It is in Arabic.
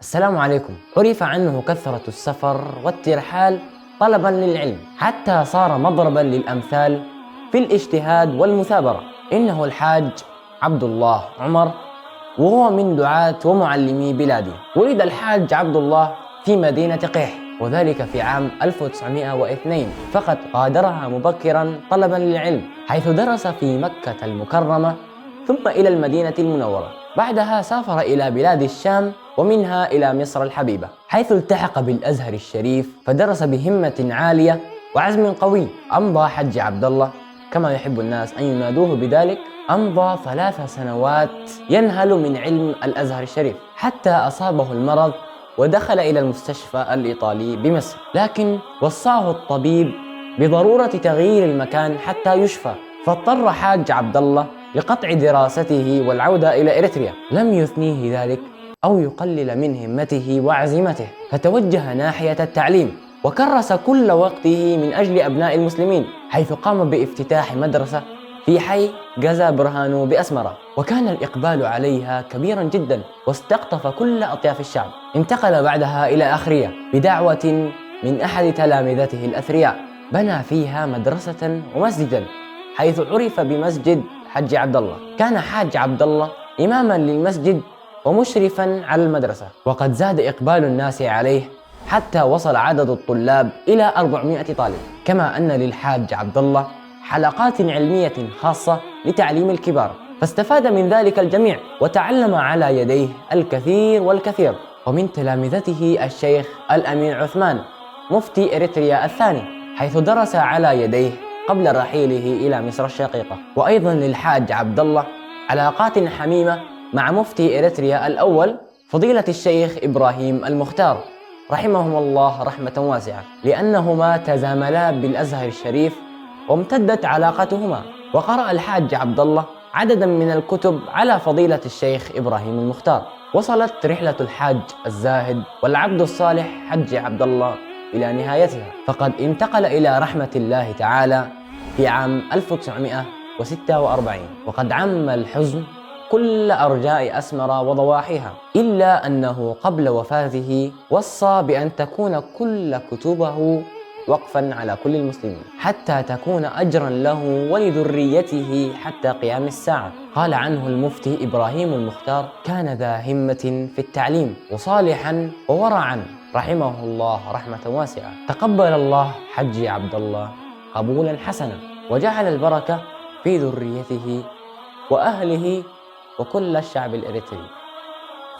السلام عليكم. عرف عنه كثرة السفر والترحال طلبا للعلم، حتى صار مضربا للأمثال في الاجتهاد والمثابرة. إنه الحاج عبد الله عمر، وهو من دعاة ومعلمي بلادي. ولد الحاج عبد الله في مدينة قيح، وذلك في عام 1902، فقد غادرها مبكرا طلبا للعلم، حيث درس في مكة المكرمة ثم إلى المدينة المنورة. بعدها سافر إلى بلاد الشام ومنها إلى مصر الحبيبة، حيث التحق بالأزهر الشريف، فدرس بهمة عالية وعزم قوي. أمضى حج عبد الله، كما يحب الناس أن ينادوه بذلك، أمضى 3 سنوات ينهل من علم الأزهر الشريف، حتى أصابه المرض ودخل إلى المستشفى الإيطالي بمصر، لكن وصاه الطبيب بضرورة تغيير المكان حتى يشفى، فاضطر حاج عبد الله لقطع دراسته والعودة إلى إريتريا. لم يثنيه ذلك أو يقلل من همته وعزيمته، فتوجه ناحية التعليم، وكرس كل وقته من أجل أبناء المسلمين، حيث قام بافتتاح مدرسة في حي جزا برهانو بأسمرة، وكان الإقبال عليها كبيرا جدا واستقطف كل أطياف الشعب. انتقل بعدها إلى أخرية بدعوة من أحد تلامذته الأثرياء، بنى فيها مدرسة ومسجدا، حيث عرف بمسجد حج عبد الله. كان حاج عبد الله إماما للمسجد ومشرفا على المدرسة، وقد زاد إقبال الناس عليه حتى وصل عدد الطلاب إلى 400 طالب. كما أن للحاج عبد الله حلقات علمية خاصة لتعليم الكبار، فاستفاد من ذلك الجميع، وتعلم على يديه الكثير والكثير. ومن تلامذته الشيخ الأمين عثمان مفتي إريتريا الثاني، حيث درس على يديه قبل رحيله إلى مصر الشقيقة. وأيضا للحاج عبد الله علاقات حميمة مع مفتي إريتريا الأول فضيلة الشيخ إبراهيم المختار، رحمهما الله رحمة واسعة، لأنهما تزاملا بالأزهر الشريف وامتدت علاقتهما. وقرأ الحاج عبد الله عددا من الكتب على فضيلة الشيخ إبراهيم المختار. وصلت رحلة الحاج الزاهد والعبد الصالح حج عبد الله إلى نهايتها، فقد انتقل إلى رحمة الله تعالى في عام 1946، وقد عم الحزن كل أرجاء أسمر وضواحيها، إلا أنه قبل وفاته وصى بأن تكون كل كتبه وقفا على كل المسلمين، حتى تكون أجرا له ولذريته حتى قيام الساعة. قال عنه المفتي إبراهيم المختار: كان ذا همة في التعليم وصالحا وورعا، رحمه الله رحمة واسعة. تقبل الله حج عبد الله قبولا حسنا، وجعل البركة في ذريته وأهله وكل الشعب الإريتري.